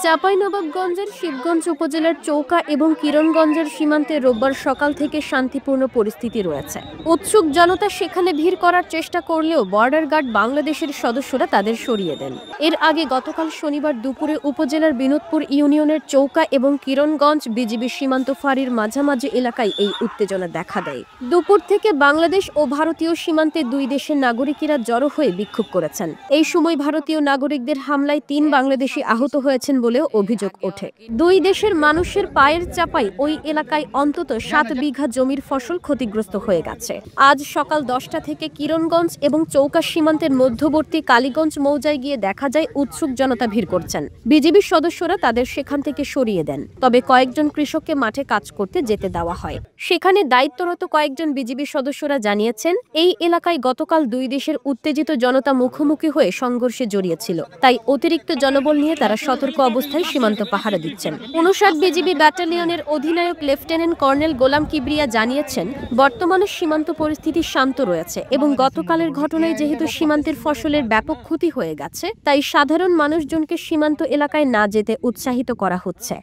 চাঁপাইনবাবগঞ্জের শিবগঞ্জ উপজেলার চৌকা এবং কিরণগঞ্জের সীমান্তে রোববার সকাল থেকে শান্তিপূর্ণ পরিস্থিতি রয়েছে। উৎসুক জনতা সেখানে ভিড় করার চেষ্টা করলেও বর্ডার গার্ড বাংলাদেশের সদস্যরা তাদের সরিয়ে দেন। এর আগে গতকাল শনিবার দুপুরে উপজেলার বিনোদপুর ইউনিয়নের চৌকা এবং কিরণগঞ্জ বিজিবি সীমান্ত ফাঁড়ির মাঝামাঝি এলাকায় এই উত্তেজনা দেখা দেয়। দুপুর থেকে বাংলাদেশ ও ভারতীয় সীমান্তে দুই দেশের নাগরিকেরা জড়ো হয়ে বিক্ষোভ করেছেন। এই সময় ভারতীয় নাগরিকদের হামলায় ৩ বাংলাদেশি আহত হয়েছেন বলেও অভিযোগ ওঠে। দুই দেশের মানুষের পায়ের চাপায় ওই এলাকায় অন্তত ৭ বিঘা জমির ফসল ক্ষতিগ্রস্ত হয়ে গেছে। আজ সকাল ১০টা থেকে কিরণগঞ্জ এবং চৌকা সীমান্তের মধ্যবর্তী কালীগঞ্জ মৌজায় গিয়ে দেখা যায় উৎসুক জনতা ভিড় করছেন। বিজিবির সদস্যরা তাদের সেখান থেকে সরিয়ে দেন, তবে কয়েকজন কৃষককে মাঠে কাজ করতে যেতে দেওয়া হয়। সেখানে দায়িত্বরত কয়েকজন বিজিবি সদস্যরা জানিয়েছেন, এই এলাকায় গতকাল দুই দেশের উত্তেজিত জনতা মুখোমুখি হয়ে সংঘর্ষে জড়িয়েছিল, তাই অতিরিক্ত জনবল নিয়ে তারা সতর্ক অবস্থায় সীমান্ত পাহারা দিচ্ছেন। ৫৯ বিজিবি ব্যাটালিয়নের অধিনায়ক লেফটেন্যান্ট কর্নেল গোলাম কিবরিয়া জানিয়েছেন, বর্তমানে সীমান্ত পরিস্থিতি শান্ত রয়েছে এবং গতকালের ঘটনায় যেহেতু সীমান্তের ফসলের ব্যাপক ক্ষতি হয়ে গেছে, তাই সাধারণ মানুষজনকে সীমান্ত এলাকায় না যেতে উৎসাহিত করা হচ্ছে।